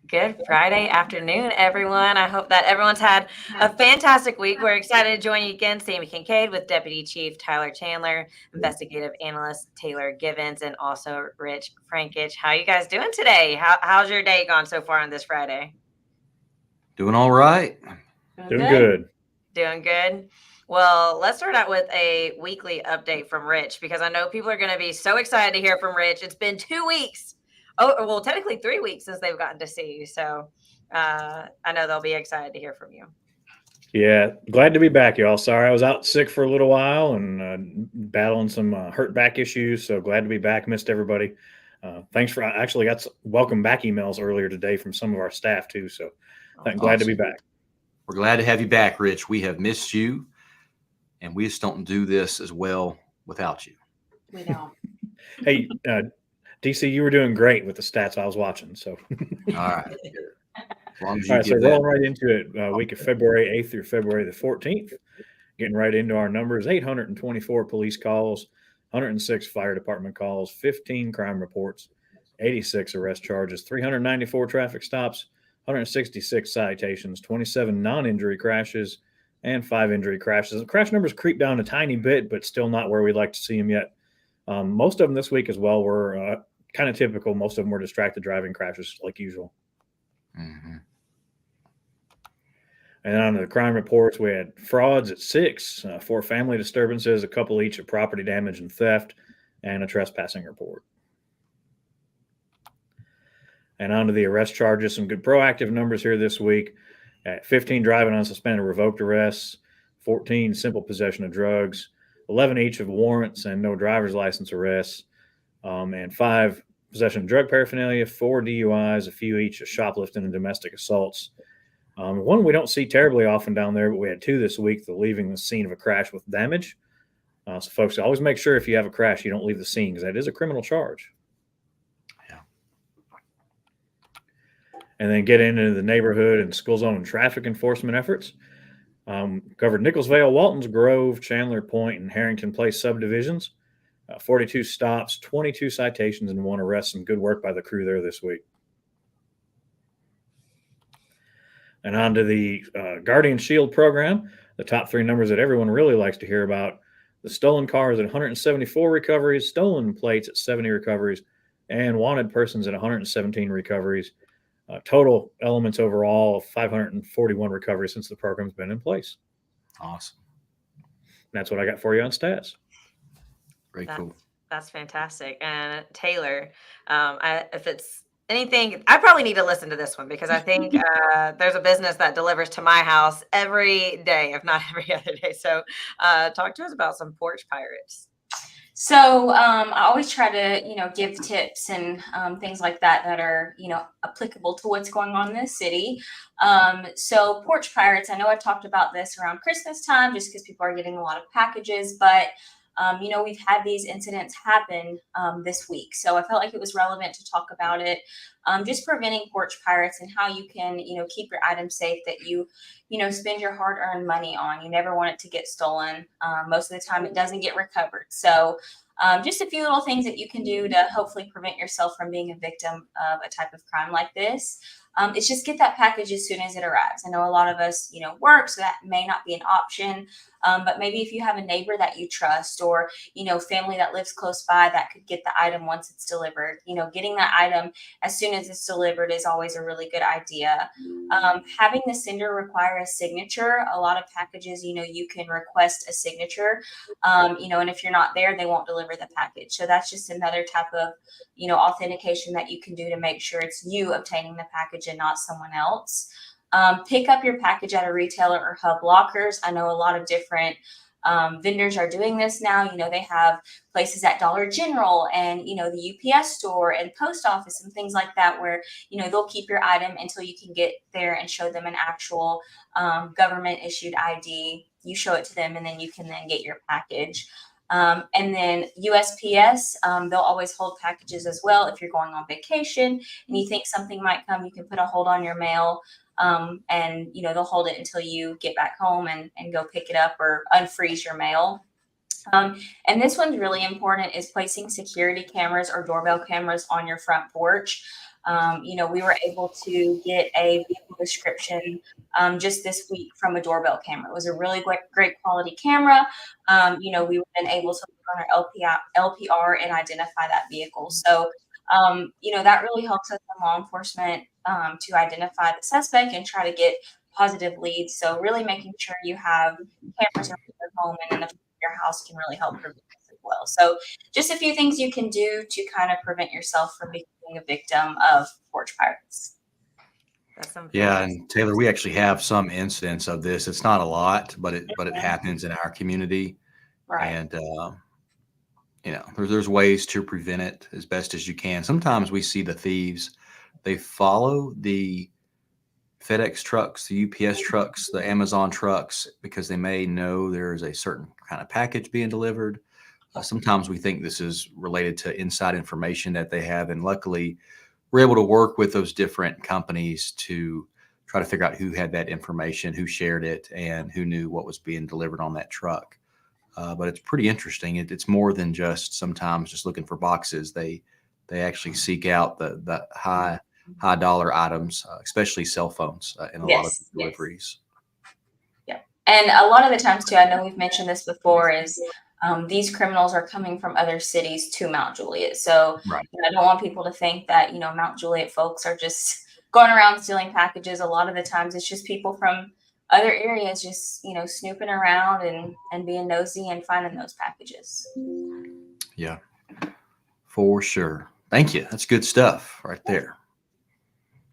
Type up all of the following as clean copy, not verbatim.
Good Friday afternoon, everyone. I hope that everyone's had a fantastic week. We're excited to join you again, Sammy Kincaid with Deputy Chief Tyler Chandler, Investigative Analyst Taylor Givens, and also Rich Frankich. How you guys doing today? How's your day gone so far on this Friday? Doing all right. Doing good. Doing good. Well, let's start out with a weekly update from Rich because I know people are going to be so excited to hear from Rich. It's been 2 weeks. Oh, well, technically 3 weeks since they've gotten to see you. So I know they'll be excited to hear from you. Yeah, glad to be back, y'all. Sorry I was out sick for a little while and battling some hurt back issues. So glad to be back. Missed everybody. Thanks for I actually got some welcome back emails earlier today from some of our staff too. So glad to be back. We're glad to have you back, Rich. We have missed you, and we just don't do this as well without you. We don't. Hey, DC, you were doing great with the stats I was watching. So, all right. As long as you all right, so give that. rolling right into it, week of February 8th through February the 14th, getting right into our numbers, 824 police calls, 106 fire department calls, 15 crime reports, 86 arrest charges, 394 traffic stops, 166 citations, 27 non-injury crashes, and 5 injury crashes. The crash numbers creep down a tiny bit, but still not where we'd like to see them yet. Most of them this week as well were kind of typical. Most of them were distracted driving crashes like usual. Mm-hmm. And on the crime reports, we had frauds at 6, 4 family disturbances, a couple each of property damage and theft, and a trespassing report. And on to the arrest charges, some good proactive numbers here this week. At 15 driving on suspended revoked arrests, 14 simple possession of drugs, 11 each of warrants and no driver's license arrests, and 5 possession of drug paraphernalia, 4 DUIs, a few each of shoplifting and domestic assaults. One we don't see terribly often down there, but we had 2 this week, the leaving the scene of a crash with damage. So folks, always make sure if you have a crash, you don't leave the scene because that is a criminal charge. Yeah. And then get into the neighborhood and school zone and traffic enforcement efforts. Covered Nicholsville, Waltons Grove, Chandler Point, and Harrington Place subdivisions. 42 stops, 22 citations, and 1 arrest. Some good work by the crew there this week. And on to the Guardian Shield program, the top 3 numbers that everyone really likes to hear about. The stolen cars at 174 recoveries, stolen plates at 70 recoveries, and wanted persons at 117 recoveries. Total elements overall, 541 recoveries since the program's been in place. Awesome. That's what I got for you on stats. Very cool. That's fantastic. And Taylor, if it's anything, I probably need to listen to this one because I think there's a business that delivers to my house every day, if not every other day. So talk to us about some porch pirates. So I always try to, give tips and things like that are, applicable to what's going on in this city. So porch pirates, I know I talked about this around Christmas time just because people are getting a lot of packages, but we've had these incidents happen this week. So I felt like it was relevant to talk about it. Just preventing porch pirates and how you can, keep your items safe that you spend your hard-earned money on. You never want it to get stolen. Most of the time it doesn't get recovered. So just a few little things that you can do to hopefully prevent yourself from being a victim of a type of crime like this. It's just get that package as soon as it arrives. I know a lot of us, work, so that may not be an option. But maybe if you have a neighbor that you trust or, family that lives close by that could get the item once it's delivered, getting that item as soon as it's delivered is always a really good idea. Having the sender require a signature. A lot of packages, you can request a signature, and if you're not there, they won't deliver the package. So that's just another type of, authentication that you can do to make sure it's you obtaining the package and not someone else. Pick up your package at a retailer or hub lockers. I know a lot of different vendors are doing this now. They have places at Dollar General and, the UPS store and post office and things like that where, they'll keep your item until you can get there and show them an actual government issued ID. You show it to them and then you can then get your package. And then USPS, they'll always hold packages as well. If you're going on vacation and you think something might come, you can put a hold on your mail. And they'll hold it until you get back home and go pick it up or unfreeze your mail. And this one's really important is placing security cameras or doorbell cameras on your front porch. We were able to get a vehicle description just this week from a doorbell camera. It was a really great quality camera. We were then able to look on our LPR and identify that vehicle. So, that really helps us in law enforcement to identify the suspect and try to get positive leads. So really making sure you have cameras around your home and in your house can really help prevent this as well. So just a few things you can do to kind of prevent yourself from becoming a victim of porch pirates. Yeah, and Taylor, we actually have some incidents of this. It's not a lot, but it happens in our community. Right. And there's ways to prevent it as best as you can. Sometimes we see the thieves, they follow the FedEx trucks, the UPS trucks, the Amazon trucks, because they may know there is a certain kind of package being delivered. Sometimes we think this is related to inside information that they have. And luckily, we're able to work with those different companies to try to figure out who had that information, who shared it, and who knew what was being delivered on that truck. But it's pretty interesting. It's more than just sometimes just looking for boxes. They actually seek out the high dollar items, especially cell phones in a lot of deliveries. Yeah. And a lot of the times too, I know we've mentioned this before, is these criminals are coming from other cities to Mount Juliet. So Right. I don't want people to think that, Mount Juliet folks are just going around stealing packages. A lot of the times it's just people from other areas just, snooping around and being nosy and finding those packages. Yeah, for sure. Thank you. That's good stuff right there.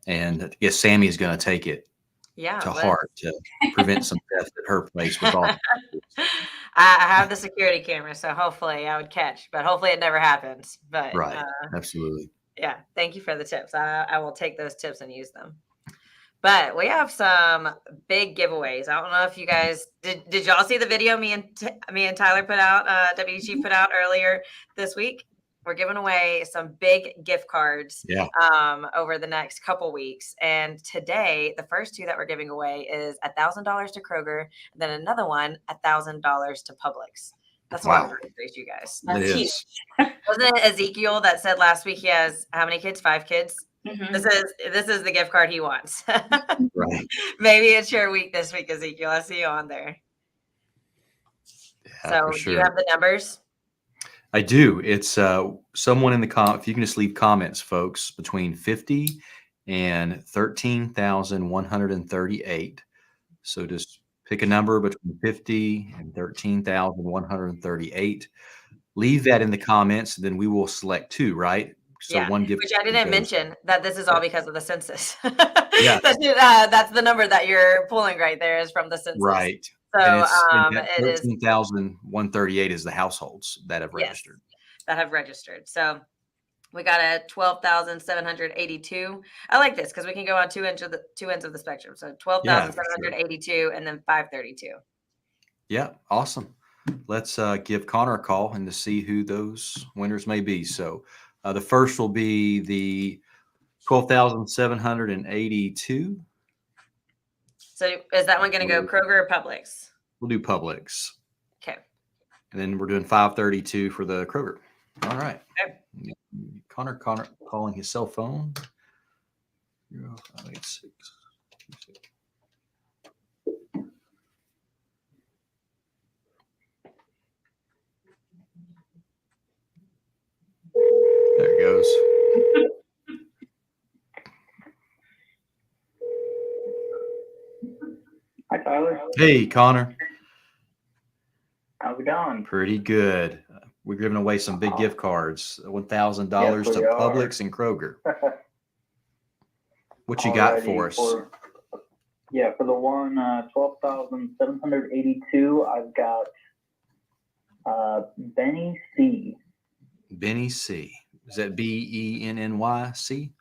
And I guess Sammy's going to take it to heart to prevent some theft at her place with all. I have the security camera, so hopefully I would catch, but hopefully it never happens. But Right. Absolutely. Yeah. Thank you for the tips. I will take those tips and use them. But we have some big giveaways. I don't know if you guys did y'all see the video me and Tyler put out, Deputy Chief put out earlier this week? We're giving away some big gift cards over the next couple weeks. And today, the first two that we're giving away is $1,000 to Kroger, and then another one, $1,000 to Publix. That's a lot of groceries, you guys. That's huge. Wasn't it Ezekiel that said last week he has how many kids? 5 kids? Mm-hmm. This is the gift card he wants. Right. Maybe it's your week this week, Ezekiel. I see you on there. Yeah, so sure. Do you have the numbers? I do. It's someone in the if you can just leave comments, folks, between 50 and 13,138. So just pick a number between 50 and 13,138. Leave that in the comments, and then we will select 2, right? So one gift. Which I didn't mention that this is all because of the census. Yeah. That's the number that you're pulling right there is from the census. Right. So it is 13,138 is the households that have registered. That have registered. So we got a 12,782. I like this because we can go on two ends of the spectrum. So 12,782 and then 532. Yeah, awesome. Let's give Connor a call and to see who those winners may be. So the first will be the 12,782. So is that one going to go Kroger or Publix? We'll do Publix. Okay. And then we're doing 532 for the Kroger. All right. Okay. Connor calling his cell phone. 0586. There it goes. Hi, Tyler. Hey, Connor. How's it going? Pretty good. We're giving away some big gift cards, $1,000 to Publix and Kroger. What you got for us? For the one 12,782, I've got Benny C. Benny C. Is that BENNYC?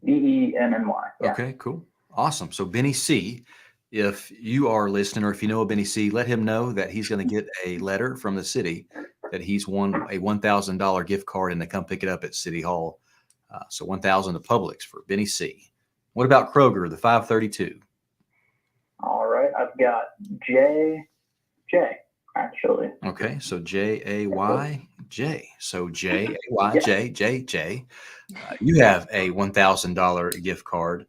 BENNY. Yeah. Okay, cool. Awesome. So Benny C., if you are listening or if you know a Benny C., let him know that he's going to get a letter from the city that he's won a $1,000 gift card and to come pick it up at City Hall. So $1,000 to Publix for Benny C. What about Kroger, the 532? All right. I've got J, actually. Okay. So JAY, Jay. So Jay, you have a $1,000 gift card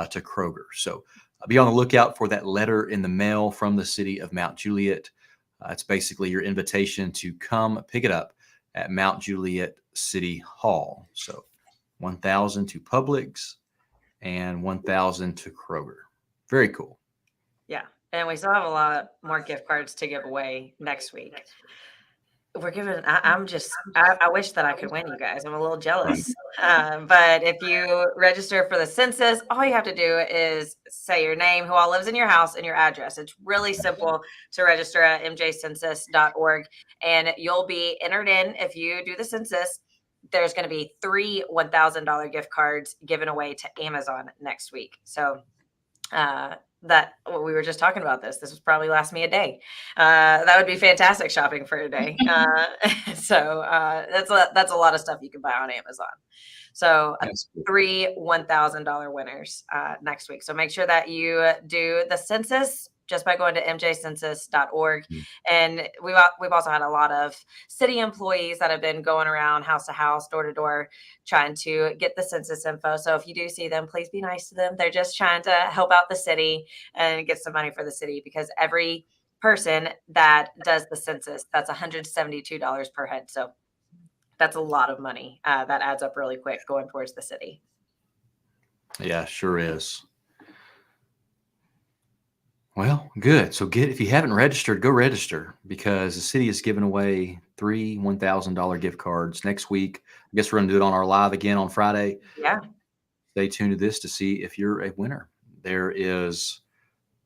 to Kroger. So be on the lookout for that letter in the mail from the city of Mount Juliet. It's basically your invitation to come pick it up at Mount Juliet City Hall. So 1,000 to Publix and 1,000 to Kroger. Very cool. Yeah. And we still have a lot more gift cards to give away next week. We're giving, I wish that I could win, you guys. I'm a little jealous. But if you register for the census, all you have to do is say your name, who all lives in your house, and your address. It's really simple to register at mjcensus.org, and you'll be entered in. If you do the census, there's going to be 3 $1,000 gift cards given away to Amazon next week. So, that we were just talking about this was probably last me a day. That would be fantastic shopping for a day. So that's a lot of stuff you can buy on Amazon. So 3 $1,000 winners next week. So make sure that you do the census just by going to mjcensus.org. And we've also had a lot of city employees that have been going around house to house, door to door, trying to get the census info. So if you do see them, please be nice to them. They're just trying to help out the city and get some money for the city, because every person that does the census, that's $172 per head. So that's a lot of money that adds up really quick going towards the city. Yeah, sure is. Well, good. So if you haven't registered, go register, because the city is giving away 3 $1,000 gift cards next week. I guess we're going to do it on our live again on Friday. Yeah. Stay tuned to this to see if you're a winner. There is,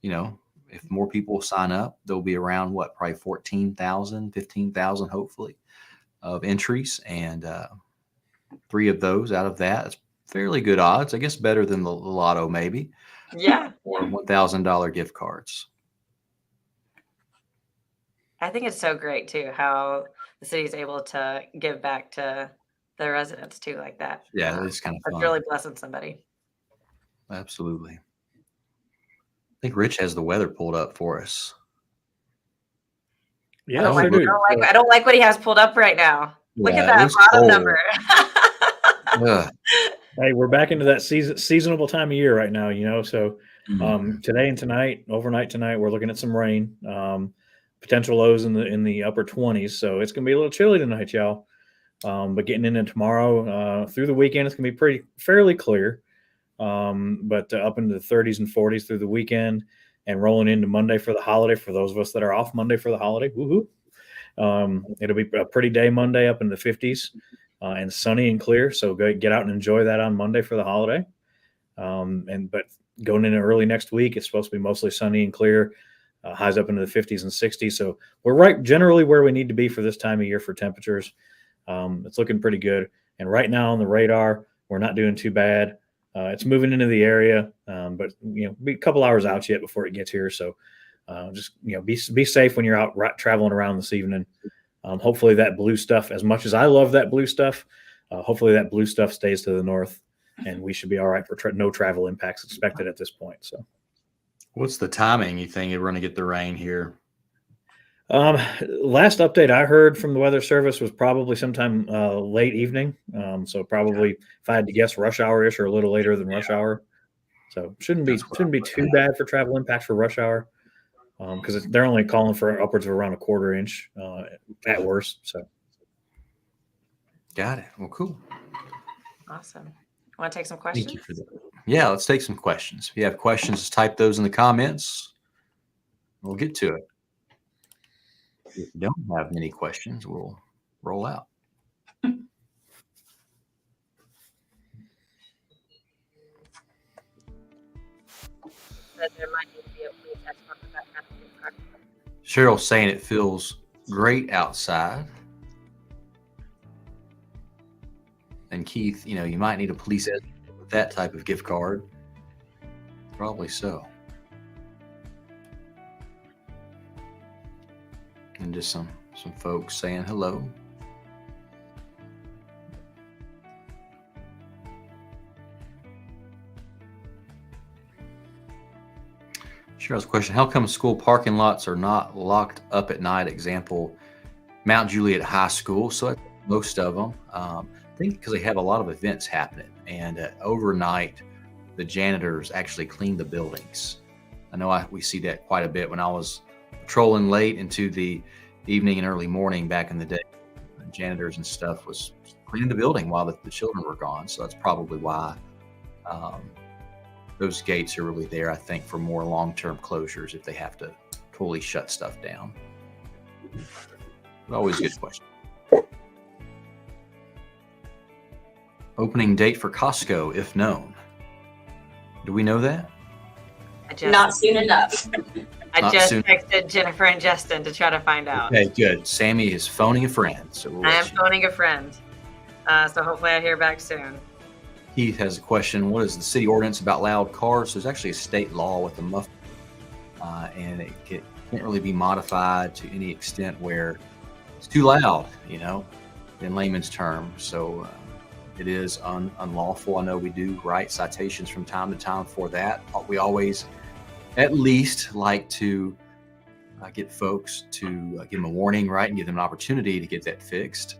if more people sign up, there'll be around probably 14,000, 15,000, hopefully, of entries. And 3 of those out of that, it's fairly good odds. I guess better than the lotto, maybe. Yeah. Or $1,000 gift cards. I think it's so great too how the city is able to give back to their residents too, like that. Yeah, it's kind of That's fun. really blessing somebody. Absolutely. I think Rich has the weather pulled up for us. Yeah, I don't like what he has pulled up right now. Look at Yeah, that it's bottom cold. number. Ugh. Hey, we're back into that seasonable time of year right now, So today and tonight, overnight tonight, we're looking at some rain. Potential lows in the upper 20s, so it's gonna be a little chilly tonight, y'all. But getting into tomorrow, through the weekend, it's gonna be fairly clear. But up into the 30s and 40s through the weekend, and rolling into Monday for the holiday. For those of us that are off Monday for the holiday, woohoo! It'll be a pretty day Monday, up in the 50s. And sunny and clear, so go get out and enjoy that on Monday for the holiday. But going into early next week, it's supposed to be mostly sunny and clear, highs up into the 50s and 60s. So we're generally where we need to be for this time of year for temperatures. It's looking pretty good. And right now on the radar, we're not doing too bad. It's moving into the area, but be a couple hours out yet before it gets here. So just be safe when you're out traveling around this evening. Hopefully that blue stuff, as much as I love that blue stuff, hopefully that blue stuff stays to the north, and we should be all right for no travel impacts expected at this point. So what's the timing you think we're going to get the rain here? Last update I heard from the Weather Service was probably sometime late evening. So probably, if I had to guess, rush hour-ish or a little later than rush hour. So shouldn't be too bad for travel impacts for rush hour. Because they're only calling for upwards of around a quarter inch at worst. So, got it. Well, cool. Awesome. Want to take some questions? Thank you for that. Yeah, let's take some questions. If you have questions, just type those in the comments. We'll get to it. If you don't have any questions, we'll roll out. Cheryl's saying it feels great outside. And Keith, you might need a police escort with that type of gift card. Probably so. And just some folks saying hello. Cheryl's question: how come school parking lots are not locked up at night? Example, Mount Juliet High School. So that's most of them. I think because they have a lot of events happening, and overnight, the janitors actually clean the buildings. I know we see that quite a bit. When I was patrolling late into the evening and early morning back in the day, janitors and stuff was cleaning the building while the children were gone. So that's probably why those gates are really there, I think, for more long-term closures if they have to totally shut stuff down. Always a good question. Opening date for Costco, if known. Do we know that? Not soon enough. I Not just soon. texted Jennifer and Justin to try to find out. Okay, good. Sammy is phoning a friend. So we'll I am let you know. phoning a friend. So hopefully I hear back soon. Keith has a question. What is the city ordinance about loud cars? There's actually a state law with the muffler, and it can't really be modified to any extent where it's too loud, in layman's terms. So it is unlawful. I know we do write citations from time to time for that. We always at least like to get folks to give them a warning, right, and give them an opportunity to get that fixed.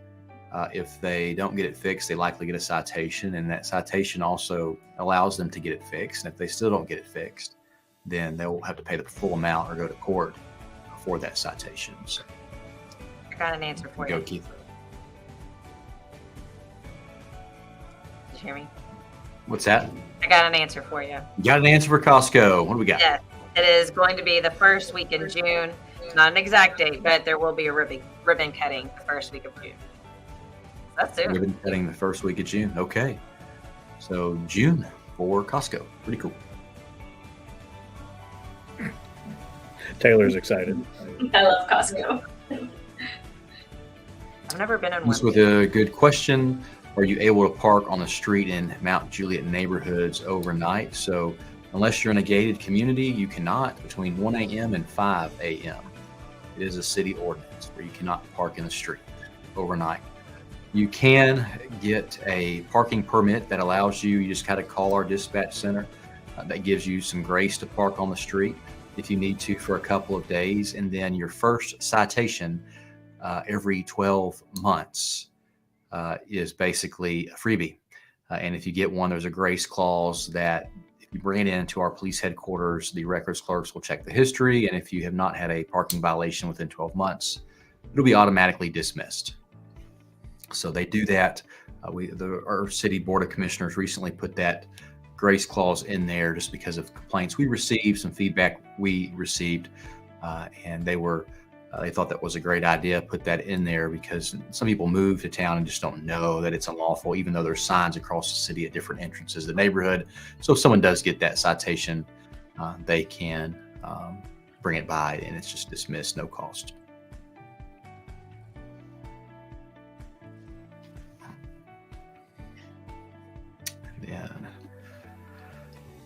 If they don't get it fixed, they likely get a citation, and that citation also allows them to get it fixed. And if they still don't get it fixed, then they'll have to pay the full amount or go to court for that citation. So, I got an answer for go, you. Keith. Did you hear me? What's that? I got an answer for you. You got an answer for Costco. What do we got? Yes, it is going to be the first week in June. Not an exact date, but there will be a ribbon cutting the first week of June. That's soon. Ribbon cutting the first week of June. Okay. So June for Costco. Pretty cool. Taylor's excited. I love Costco. I've never been in one. This with a good question. Are you able to park on the street in Mount Juliet neighborhoods overnight? So unless you're in a gated community, you cannot between 1 a.m. and 5 a.m. It is a city ordinance where you cannot park in the street overnight. You can get a parking permit that allows you just kind of call our dispatch center. That gives you some grace to park on the street if you need to for a couple of days. And then your first citation every 12 months is basically a freebie. And if you get one, there's a grace clause that if you bring it into our police headquarters, the records clerks will check the history. And if you have not had a parking violation within 12 months, it'll be automatically dismissed. So they do that. Our city board of commissioners recently put that grace clause in there just because of complaints we received, some feedback we received, and they thought that was a great idea. Put that in there because some people move to town and just don't know that it's unlawful, even though there's signs across the city at different entrances of the neighborhood. So if someone does get that citation, they can bring it by and it's just dismissed, no cost. Yeah.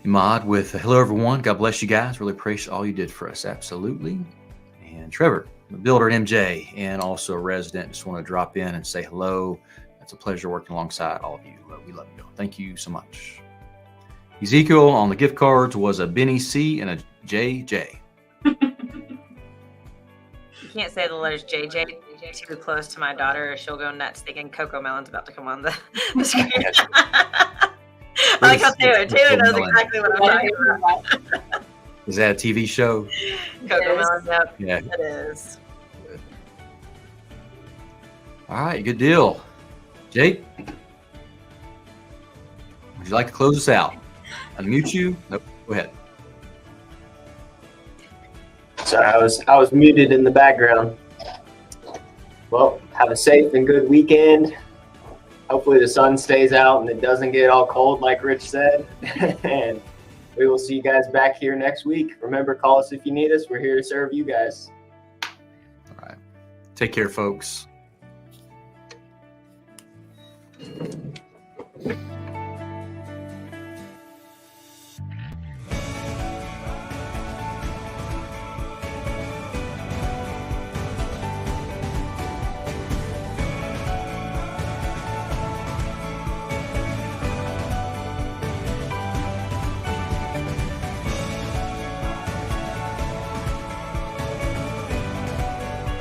Imad with hello everyone. God bless you guys. Really appreciate all you did for us. Absolutely. And Trevor, the builder at MJ and also a resident, just want to drop in and say hello. It's a pleasure working alongside all of you. We love you. Thank you so much. Ezekiel on the gift cards was a Benny C and a JJ. You can't say the letters JJ too close to my daughter, or she'll go nuts thinking Coco Melon's about to come on the screen. I like how Taylor knows exactly what I'm talking about. Is that a TV show? Coco Melon, yep. Yeah. It is. All right, good deal. Jake, would you like to close us out? Unmute you? Nope. Go ahead. Sorry, I was muted in the background. Well, have a safe and good weekend. Hopefully the sun stays out and it doesn't get all cold like Rich said. And we will see you guys back here next week. Remember, call us if you need us. We're here to serve you guys. All right. Take care, folks.